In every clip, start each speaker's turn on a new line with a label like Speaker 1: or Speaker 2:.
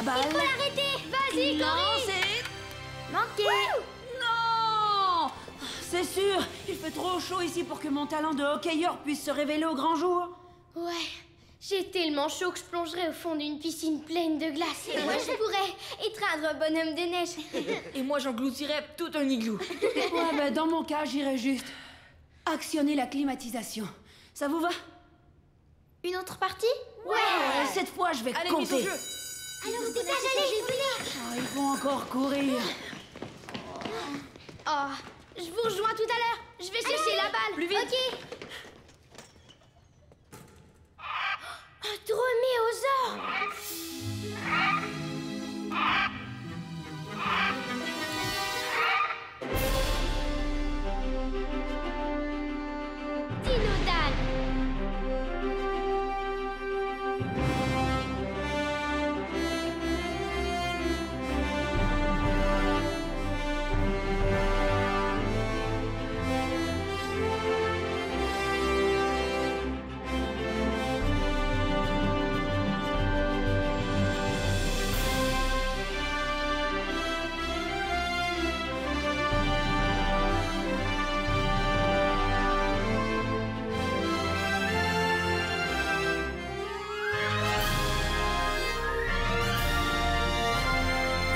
Speaker 1: balle.
Speaker 2: Il faut l'arrêter. Vas-y, Cory.
Speaker 1: C'est...
Speaker 2: Manqué.
Speaker 1: Non! C'est sûr, il fait trop chaud ici pour que mon talent de hockeyeur puisse se révéler au grand jour.
Speaker 2: Ouais, j'ai tellement chaud que je plongerais au fond d'une piscine pleine de glace. Et moi, je pourrais étreindre un bonhomme de neige.
Speaker 3: Et moi, j'engloutirais tout un igloo.
Speaker 1: Ouais, ben dans mon cas, j'irais juste actionner la climatisation. Ça vous va?
Speaker 2: Une autre partie?
Speaker 1: Ouais! Cette fois, je vais
Speaker 3: Allez, mise au
Speaker 1: compter.
Speaker 3: jeu.
Speaker 2: Alors, dégage, allez.
Speaker 1: Ah, ils vont encore courir.
Speaker 2: Oh, je vous rejoins tout à l'heure. Je vais chercher la balle.
Speaker 3: Plus vite.
Speaker 2: Ok. Un droméosaure. Dinodan.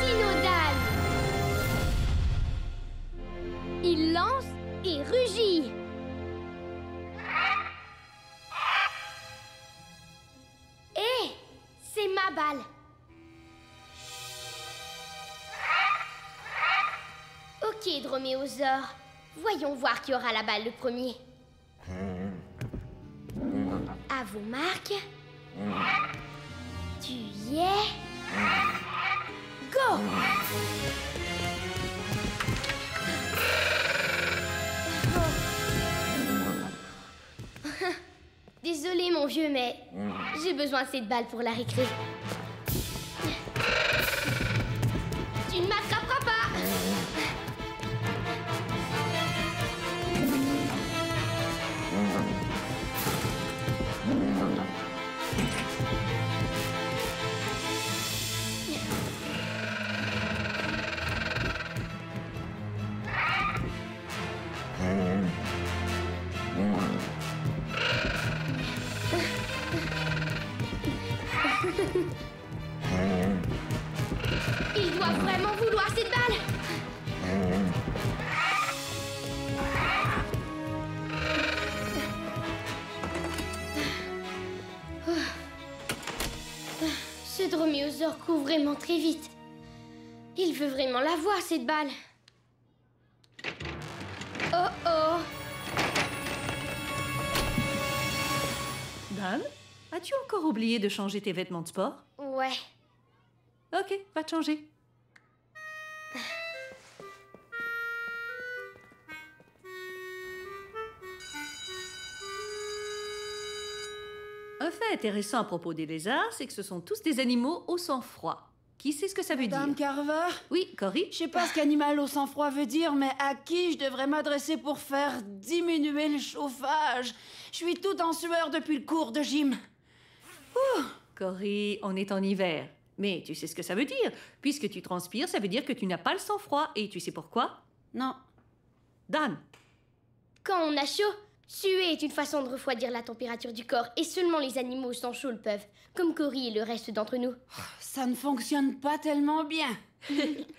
Speaker 2: Dinodan. Il lance et rugit. Hé, c'est ma balle. Ok, droméosaure. Voyons voir qui aura la balle le premier. À vos marques. Tu y es. Go! Désolé mon vieux, mais j'ai besoin de cette balle pour la récré. Tu ne m'attraperas pas! Il doit vraiment vouloir cette balle. Ce droméosaure court vraiment très vite. Il veut vraiment la voir, cette balle. Oh oh.
Speaker 4: Dan, as-tu encore oublié de changer tes vêtements de sport?
Speaker 2: Ouais.
Speaker 4: Ok, va te changer. Un fait intéressant à propos des lézards, c'est que ce sont tous des animaux au sang-froid. Qui sait ce que ça veut
Speaker 1: Madame
Speaker 4: dire?
Speaker 1: Carver?
Speaker 4: Oui, Cory?
Speaker 1: Je sais pas ce qu'animal au sang-froid veut dire, mais à qui je devrais m'adresser pour faire diminuer le chauffage? Je suis toute en sueur depuis le cours de gym.
Speaker 4: Cory, on est en hiver. Mais tu sais ce que ça veut dire. Puisque tu transpires, ça veut dire que tu n'as pas le sang-froid. Et tu sais pourquoi?
Speaker 1: Non.
Speaker 4: Dan,
Speaker 2: Quand on a chaud, suer est une façon de refroidir la température du corps et seulement les animaux sans chaud le peuvent, comme Cory et le reste d'entre nous.
Speaker 1: Ça ne fonctionne pas tellement bien.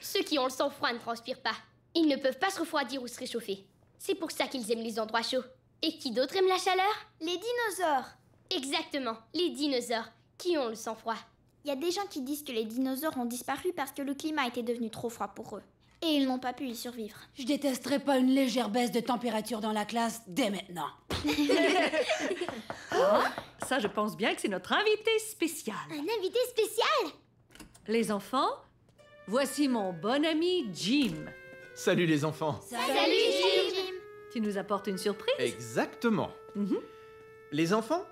Speaker 2: Ceux qui ont le sang-froid ne transpirent pas. Ils ne peuvent pas se refroidir ou se réchauffer. C'est pour ça qu'ils aiment les endroits chauds. Et qui d'autre aime la chaleur? Les dinosaures. Exactement, les dinosaures, qui ont le sang-froid.
Speaker 5: Il y a des gens qui disent que les dinosaures ont disparu parce que le climat était devenu trop froid pour eux. Et ils n'ont pas pu y survivre.
Speaker 1: Je détesterais pas une légère baisse de température dans la classe dès maintenant.
Speaker 4: ça, je pense bien que c'est notre invité spécial.
Speaker 2: Un invité spécial?
Speaker 4: Les enfants, voici mon bon ami Jim.
Speaker 6: Salut les enfants.
Speaker 2: Salut Jim!
Speaker 4: Tu nous apportes une surprise?
Speaker 6: Exactement.
Speaker 4: Mhm.
Speaker 6: Les enfants,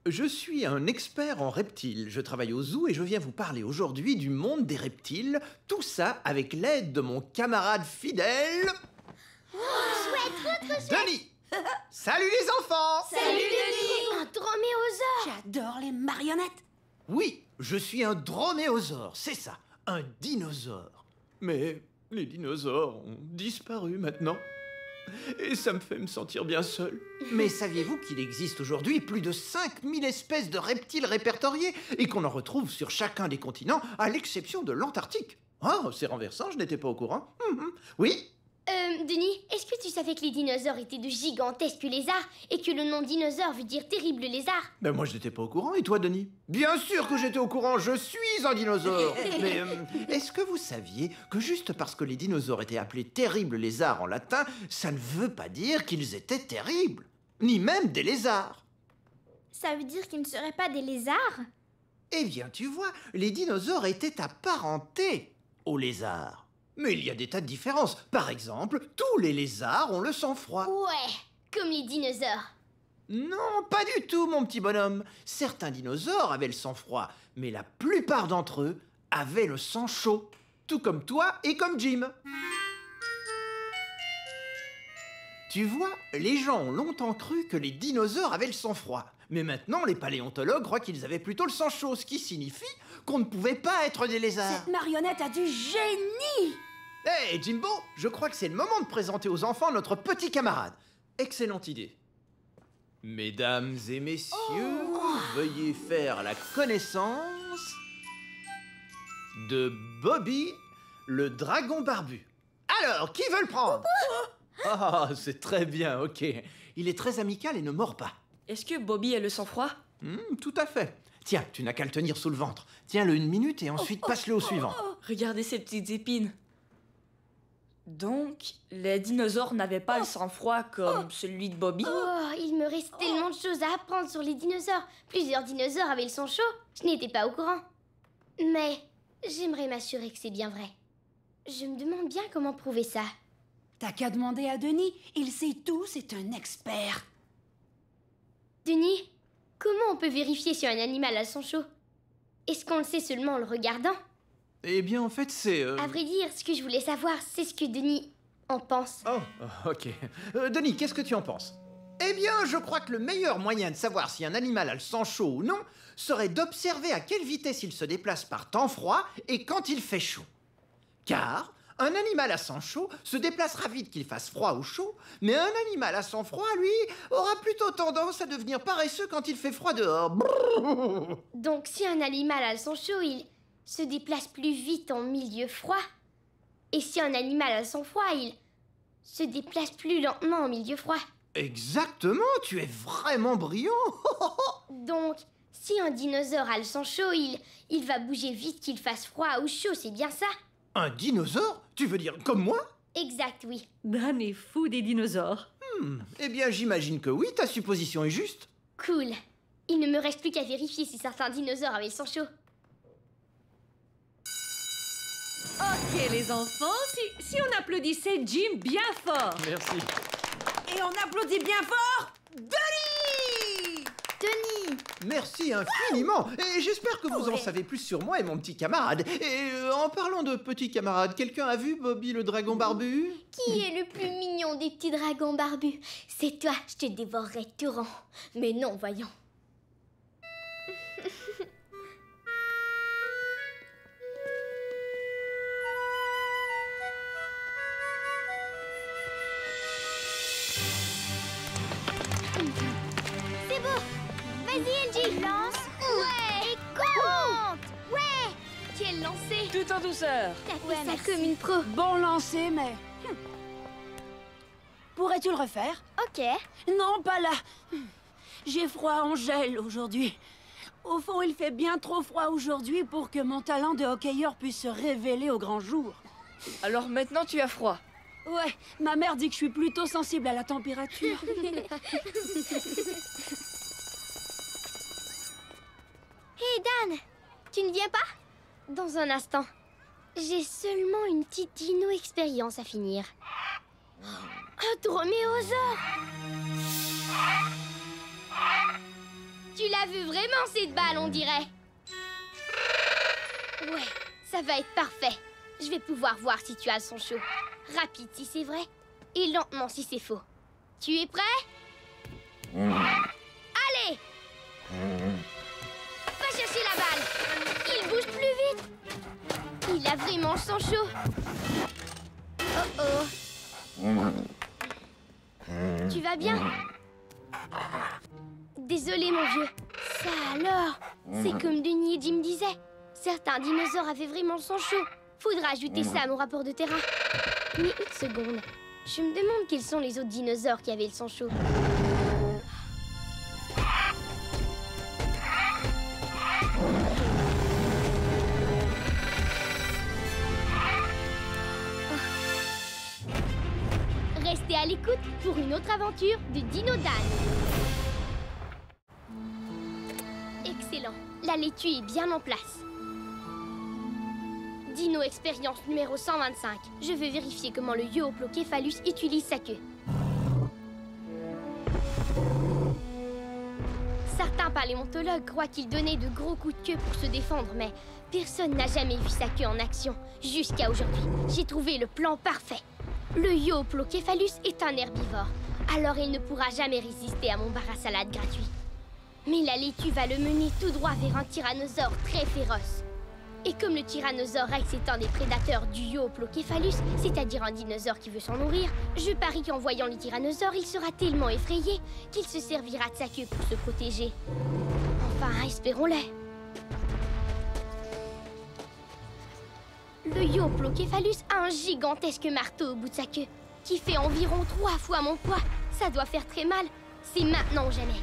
Speaker 6: je suis un expert en reptiles. Je travaille au zoo et je viens vous parler aujourd'hui du monde des reptiles. Tout ça avec l'aide de mon camarade fidèle... Denis. Salut les enfants.
Speaker 2: Salut Denis! Un droméosaure!
Speaker 1: J'adore les marionnettes.
Speaker 6: Oui, je suis un droméosaure, c'est ça, un dinosaure. Mais les dinosaures ont disparu maintenant. Et ça me fait me sentir bien seul. Mais saviez-vous qu'il existe aujourd'hui plus de 5000 espèces de reptiles répertoriés et qu'on en retrouve sur chacun des continents, à l'exception de l'Antarctique? Oh, c'est renversant, je n'étais pas au courant. Oui?
Speaker 2: Denis, est-ce que tu savais que les dinosaures étaient de gigantesques lézards et que le nom dinosaure veut dire terrible lézard?
Speaker 6: Ben moi je n'étais pas au courant, et toi Denis? Bien sûr que j'étais au courant, je suis un dinosaure. Mais est-ce que vous saviez que juste parce que les dinosaures étaient appelés terribles lézards en latin, ça ne veut pas dire qu'ils étaient terribles, ni même des lézards?
Speaker 5: Ça veut dire qu'ils ne seraient pas des lézards?
Speaker 6: Eh bien tu vois, les dinosaures étaient apparentés aux lézards. Mais il y a des tas de différences. Par exemple, tous les lézards ont le sang-froid.
Speaker 2: Ouais, comme les dinosaures.
Speaker 6: Non, pas du tout, mon petit bonhomme. Certains dinosaures avaient le sang-froid, mais la plupart d'entre eux avaient le sang chaud. Tout comme toi et comme Jim. Tu vois, les gens ont longtemps cru que les dinosaures avaient le sang froid. Mais maintenant, les paléontologues croient qu'ils avaient plutôt le sang chaud, ce qui signifie qu'on ne pouvait pas être des lézards.
Speaker 1: Cette marionnette a du génie!
Speaker 6: Hé, Jimbo, je crois que c'est le moment de présenter aux enfants notre petit camarade. Excellente idée. Mesdames et messieurs, veuillez faire la connaissance de Bobby, le dragon barbu. Alors, qui veut le prendre? Ah, c'est très bien, ok. Il est très amical et ne mord pas.
Speaker 3: Est-ce que Bobby a le sang-froid?
Speaker 6: Tout à fait. Tiens, tu n'as qu'à le tenir sous le ventre. Tiens-le 1 minute et ensuite passe-le au suivant.
Speaker 3: Regardez ces petites épines. Donc, les dinosaures n'avaient pas le sang-froid comme celui de Bobby?
Speaker 2: Oh, il me reste tellement de choses à apprendre sur les dinosaures. Plusieurs dinosaures avaient le sang chaud. Je n'étais pas au courant. Mais j'aimerais m'assurer que c'est bien vrai. Je me demande bien comment prouver ça.
Speaker 1: T'as qu'à demander à Denis, il sait tout, c'est un expert.
Speaker 2: Denis, comment on peut vérifier si un animal a le sang chaud? Est-ce qu'on le sait seulement en le regardant?
Speaker 6: Eh bien, en fait, c'est...
Speaker 2: À vrai dire, ce que je voulais savoir, c'est ce que Denis en pense.
Speaker 6: Oh, ok. Denis, qu'est-ce que tu en penses? Eh bien, je crois que le meilleur moyen de savoir si un animal a le sang chaud ou non serait d'observer à quelle vitesse il se déplace par temps froid et quand il fait chaud. Car un animal à sang chaud se déplacera vite qu'il fasse froid ou chaud, mais un animal à sang froid, lui, aura plutôt tendance à devenir paresseux quand il fait froid dehors. Brrr.
Speaker 2: Donc si un animal a le sang chaud, il se déplace plus vite en milieu froid. Et si un animal a le sang froid, il se déplace plus lentement en milieu froid.
Speaker 6: Exactement, tu es vraiment brillant.
Speaker 2: Donc, si un dinosaure a le sang chaud, il va bouger vite qu'il fasse froid ou chaud, c'est bien ça?
Speaker 6: Un dinosaure? Tu veux dire comme moi?
Speaker 2: Exact, oui.
Speaker 4: Dan est fou des dinosaures.
Speaker 6: Eh bien, j'imagine que oui, ta supposition est juste.
Speaker 2: Cool. Il ne me reste plus qu'à vérifier si certains dinosaures avaient le sang chaud.
Speaker 4: Ok les enfants, si on applaudissait Jim bien fort.
Speaker 6: Merci.
Speaker 1: Et on applaudit bien fort Denis!
Speaker 5: Denis!
Speaker 6: Merci infiniment. Et j'espère que vous en savez plus sur moi et mon petit camarade. Et en parlant de petit camarade, quelqu'un a vu Bobby le dragon barbu?
Speaker 2: Qui est le plus mignon des petits dragons barbus? C'est toi, je te dévorerai tout rang. Mais non, voyons. C'est beau. Vas-y, Angie. Lance. Ouais. Et compte. Ouais. Quel lancer.
Speaker 3: Tout en douceur.
Speaker 2: T'as fait
Speaker 5: Ouais,
Speaker 2: ça
Speaker 5: merci.
Speaker 2: comme une pro.
Speaker 1: Bon lancer, mais... Pourrais-tu le refaire?
Speaker 5: Ok.
Speaker 1: Non, pas là. J'ai froid en gel aujourd'hui. Au fond, il fait bien trop froid aujourd'hui pour que mon talent de hockeyeur puisse se révéler au grand jour.
Speaker 3: Alors maintenant tu as froid.
Speaker 1: Ouais, ma mère dit que je suis plutôt sensible à la température.
Speaker 2: Hé Dan, tu ne viens pas? Dans un instant. J'ai seulement une petite dino-expérience à finir. Un droméosaure! Tu l'as vu vraiment cette balle, on dirait? Ouais, ça va être parfait. Je vais pouvoir voir si tu as le son chaud. Rapide si c'est vrai, et lentement si c'est faux. Tu es prêt? Allez! Va chercher la balle! le sang chaud. Oh oh. Tu vas bien? Désolé, mon vieux. Ça alors? C'est comme Denis et Jim disaient. Certains dinosaures avaient vraiment le sang chaud. Faudra ajouter ça à mon rapport de terrain. Mais une seconde. Je me demande quels sont les autres dinosaures qui avaient le sang chaud. Restez à l'écoute pour une autre aventure de Dino Dan. Excellent. La laitue est bien en place. Dino expérience numéro 125. Je veux vérifier comment le Euoplocéphalus utilise sa queue. Certains paléontologues croient qu'il donnait de gros coups de queue pour se défendre, mais personne n'a jamais vu sa queue en action. Jusqu'à aujourd'hui, j'ai trouvé le plan parfait. Le Euoplocéphalus est un herbivore, alors il ne pourra jamais résister à mon bar à salade gratuit. Mais la laitue va le mener tout droit vers un tyrannosaure très féroce. Et comme le tyrannosaure Rex est un des prédateurs du Euoplocéphalus, c'est-à-dire un dinosaure qui veut s'en nourrir, je parie qu'en voyant le tyrannosaure, il sera tellement effrayé qu'il se servira de sa queue pour se protéger. Enfin, espérons-le. Le Euoplocéphalus a un gigantesque marteau au bout de sa queue, qui fait environ 3 fois mon poids. Ça doit faire très mal. C'est maintenant ou jamais.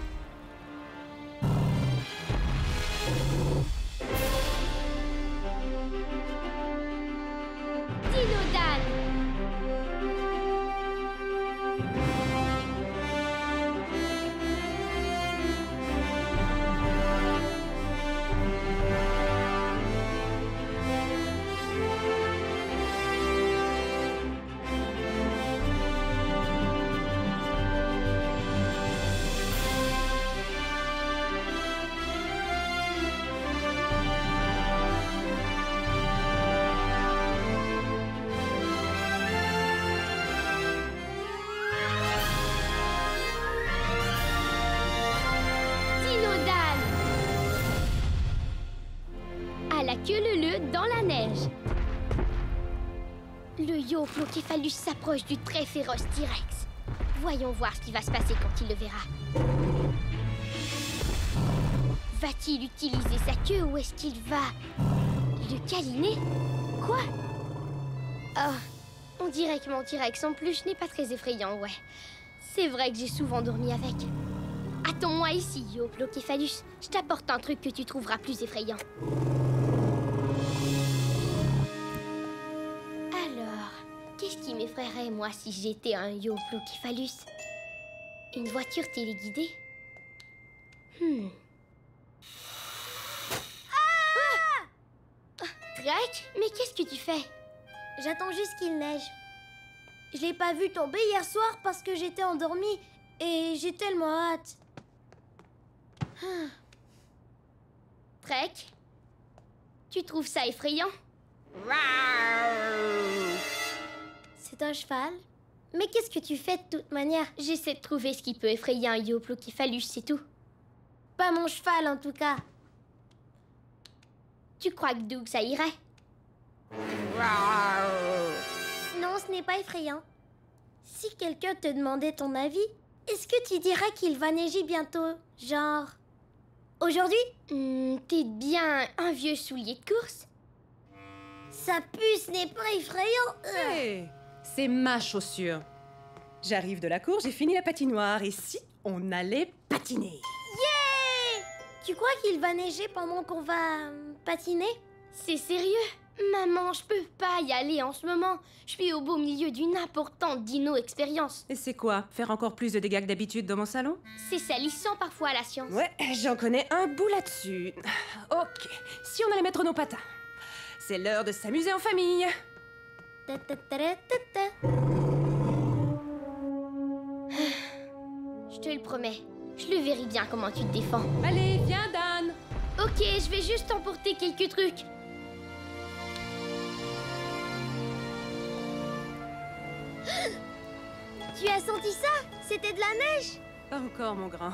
Speaker 2: Dino Dan. Queue leu dans la neige. Le Euoplocéphalus s'approche du très féroce T-Rex. Voyons voir ce qui va se passer quand il le verra. Va-t-il utiliser sa queue ou est-ce qu'il va le câliner? Quoi? Oh, on dirait que mon T-Rex en peluche n'est pas très effrayant, ouais. C'est vrai que j'ai souvent dormi avec. Attends-moi ici, Euoplocéphalus. Je t'apporte un truc que tu trouveras plus effrayant. Qu'est-ce qui m'effraierait, moi, si j'étais un Euoplocéphalus? Une voiture téléguidée? Drake, mais qu'est-ce que tu fais?
Speaker 7: J'attends juste qu'il neige. Je l'ai pas vu tomber hier soir parce que j'étais endormie et j'ai tellement hâte.
Speaker 2: Drake, tu trouves ça effrayant?
Speaker 7: C'est un cheval. Mais qu'est-ce que tu fais de toute manière?
Speaker 2: J'essaie de trouver ce qui peut effrayer un Euoplocéphalus, c'est tout.
Speaker 7: Pas mon cheval, en tout cas.
Speaker 2: Tu crois que Doug, ça irait?
Speaker 7: Non, ce n'est pas effrayant. Si quelqu'un te demandait ton avis, est-ce que tu dirais qu'il va neiger bientôt? Genre... aujourd'hui?
Speaker 2: T'es bien un vieux soulier de course?
Speaker 7: Sa puce n'est pas effrayant.
Speaker 8: Hey, c'est ma chaussure. J'arrive de la cour, j'ai fini la patinoire et si on allait patiner?
Speaker 7: Yeah! Tu crois qu'il va neiger pendant qu'on va patiner?
Speaker 2: C'est sérieux? Maman, je peux pas y aller en ce moment. Je suis au beau milieu d'une importante dino-expérience.
Speaker 8: Et c'est quoi? Faire encore plus de dégâts que d'habitude dans mon salon?
Speaker 2: C'est salissant parfois, la science.
Speaker 8: Ouais, j'en connais un bout là-dessus. Ok, si on allait mettre nos patins. C'est l'heure de s'amuser en famille.
Speaker 2: Je te le promets, je le verrai bien comment tu te défends.
Speaker 8: Allez, viens Dan.
Speaker 2: Ok, je vais juste t'emporter quelques trucs.
Speaker 7: Tu as senti ça? C'était de la neige?
Speaker 8: Pas encore, mon grand.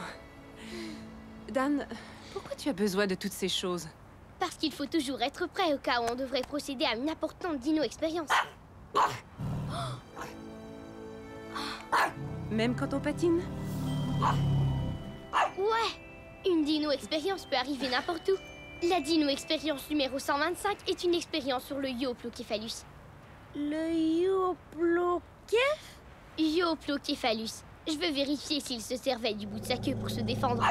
Speaker 8: Dan, pourquoi tu as besoin de toutes ces choses?
Speaker 2: Parce qu'il faut toujours être prêt au cas où on devrait procéder à une importante dino-expérience.
Speaker 8: Même quand on patine?
Speaker 2: Ouais, une dino-expérience peut arriver n'importe où. La dino-expérience numéro 125 est une expérience sur le Yoploképhalus.
Speaker 7: Le Yoplokef?
Speaker 2: Yoploképhalus. Je veux vérifier s'il se servait du bout de sa queue pour se défendre.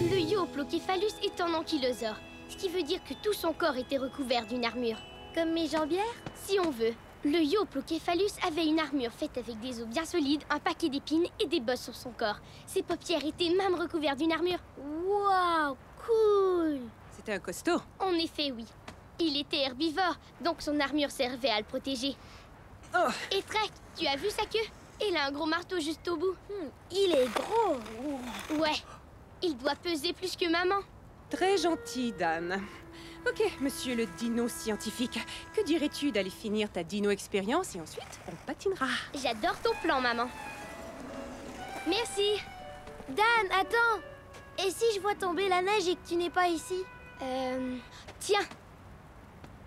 Speaker 2: Le Yoploképhalus est un ankylosaure, ce qui veut dire que tout son corps était recouvert d'une armure.
Speaker 7: Comme mes jambières?
Speaker 2: Si on veut, le Yoploképhalus avait une armure faite avec des os bien solides, un paquet d'épines et des bosses sur son corps. Ses paupières étaient même recouvertes d'une armure.
Speaker 7: Waouh, cool!
Speaker 8: C'était un costaud.
Speaker 2: En effet, oui. Il était herbivore, donc son armure servait à le protéger.
Speaker 8: Oh.
Speaker 2: Et Trek, tu as vu sa queue? Il a un gros marteau juste au bout.
Speaker 7: Il est gros!
Speaker 2: Ouais, il doit peser plus que maman.
Speaker 8: Très gentil, Dan. Ok, monsieur le dino scientifique, que dirais-tu d'aller finir ta dino-expérience et ensuite on patinera?
Speaker 2: J'adore ton plan, maman. Merci.
Speaker 7: Dan, attends! Et si je vois tomber la neige et que tu n'es pas ici?
Speaker 2: Tiens.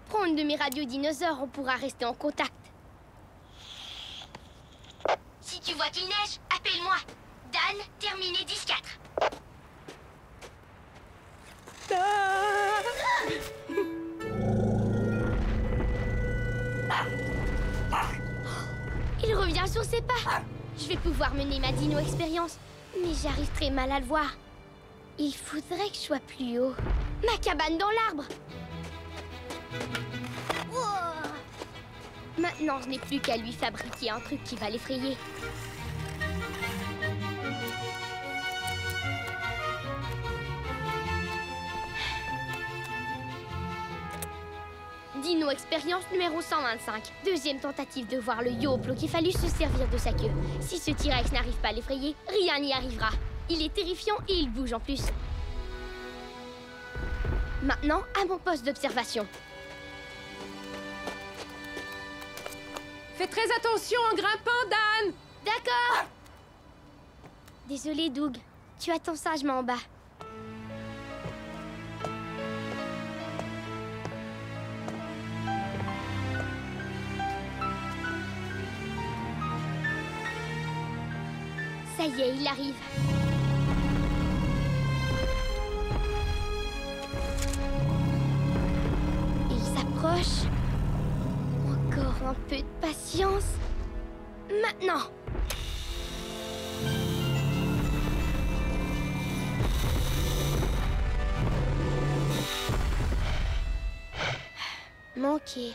Speaker 2: Prends une de mes radios dinosaures, on pourra rester en contact. Si tu vois qu'il neige, appelle-moi. Dan, terminé 10-4. Il revient sur ses pas. Je vais pouvoir mener ma dino-expérience, mais j'arrive très mal à le voir. Il faudrait que je sois plus haut. Ma cabane dans l'arbre. Maintenant, je n'ai plus qu'à lui fabriquer un truc qui va l'effrayer. Dino expérience numéro 125. Deuxième tentative de voir le Yoploképhalus se servir de sa queue. Si ce T-Rex n'arrive pas à l'effrayer, rien n'y arrivera. Il est terrifiant et il bouge en plus. Maintenant, à mon poste d'observation.
Speaker 8: Fais très attention en grimpant, Dan!
Speaker 2: D'accord. Désolé, Doug. Tu attends sagement en bas. Ça y est, il arrive. Il s'approche. Encore un peu de patience. Maintenant. Manqué.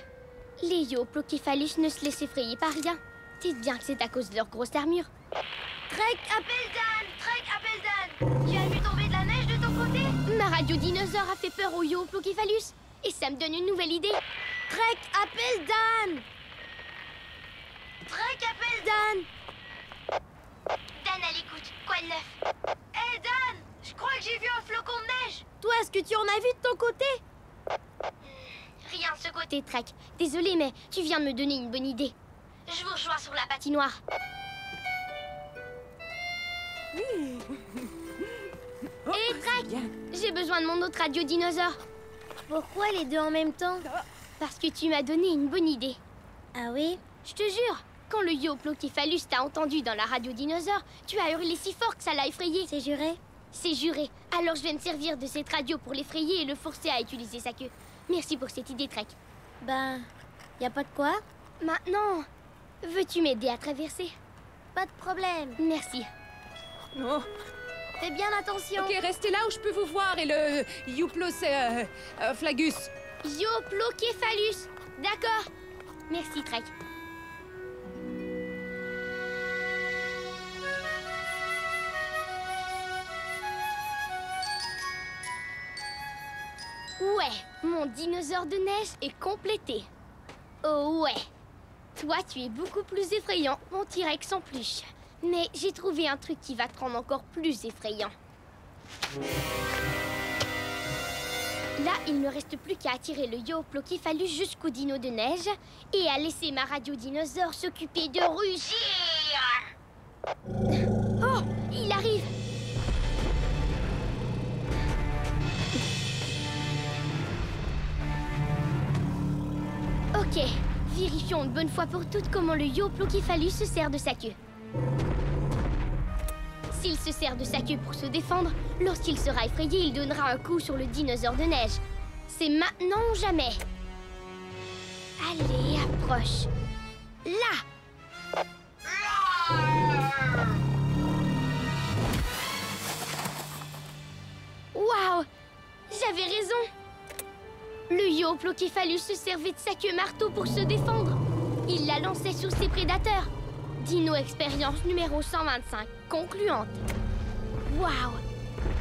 Speaker 2: Les Yoploképhalus ne se laissent effrayer par rien. Dites bien que c'est à cause de leur grosse armure.
Speaker 7: Trek, appelle Dan! Trek, appelle Dan! Tu as vu tomber de la neige de ton côté?
Speaker 2: Ma radio dinosaure a fait peur au Yoploképhalus. Et ça me donne une nouvelle idée.
Speaker 7: Trek, appelle Dan! Trek, appelle Dan!
Speaker 2: Dan à l'écoute. Quoi de neuf?
Speaker 7: Hé Dan! Je crois que j'ai vu un flocon de neige! Toi, est-ce que tu en as vu de ton côté?
Speaker 2: Rien de ce côté, Trek. Désolé, mais tu viens de me donner une bonne idée. Je vous rejoins sur la patinoire. Hé, Trek! J'ai besoin de mon autre radio dinosaure.
Speaker 7: Pourquoi les deux en même temps?
Speaker 2: Parce que tu m'as donné une bonne idée.
Speaker 7: Ah oui?
Speaker 2: Je te jure, quand le Yoploképhalus t'a entendu dans la radio dinosaure, tu as hurlé si fort que ça l'a effrayé.
Speaker 7: C'est juré?
Speaker 2: C'est juré. Alors je vais me servir de cette radio pour l'effrayer et le forcer à utiliser sa queue. Merci pour cette idée, Trek.
Speaker 7: Ben, y a pas de quoi?
Speaker 2: Maintenant, veux-tu m'aider à traverser?
Speaker 7: Pas de problème.
Speaker 2: Merci.
Speaker 8: Oh.
Speaker 7: Fais bien attention.
Speaker 8: Ok, restez là où je peux vous voir et le Yoploflagus.
Speaker 2: Yoploképhalus. D'accord. Merci, Trek. Ouais, mon dinosaure de neige est complété. Oh ouais. Toi, tu es beaucoup plus effrayant, mon T-Rex en peluche. Mais j'ai trouvé un truc qui va te rendre encore plus effrayant. Là, il ne reste plus qu'à attirer le Yoploképhalus jusqu'au dino de neige et à laisser ma radio dinosaure s'occuper de rugir. Oh, il arrive. Ok, vérifions une bonne fois pour toutes comment le Yoplocéphalus se sert de sa queue. S'il se sert de sa queue pour se défendre, lorsqu'il sera effrayé, il donnera un coup sur le dinosaure de neige. C'est maintenant ou jamais. Allez, approche. Là! Waouh! J'avais raison! Le Yoplocéphalus se servait de sa queue marteau pour se défendre. Il la lançait sur ses prédateurs. Dino expérience numéro 125, concluante. Waouh!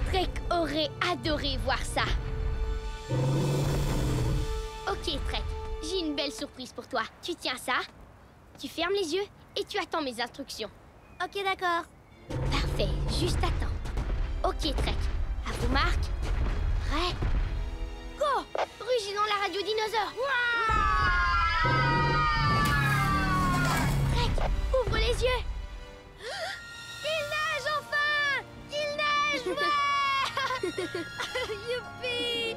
Speaker 2: Trek aurait adoré voir ça. Ok, Trek, j'ai une belle surprise pour toi. Tu tiens ça, tu fermes les yeux et tu attends mes instructions.
Speaker 7: Ok, d'accord.
Speaker 2: Parfait, juste attends. Ok, Trek, à vos marques. Prêt? Go! Rugis dans la radio dinosaure. Trek, ouvre les yeux.
Speaker 7: Il neige enfin! Il neige! Ouais! Youpi!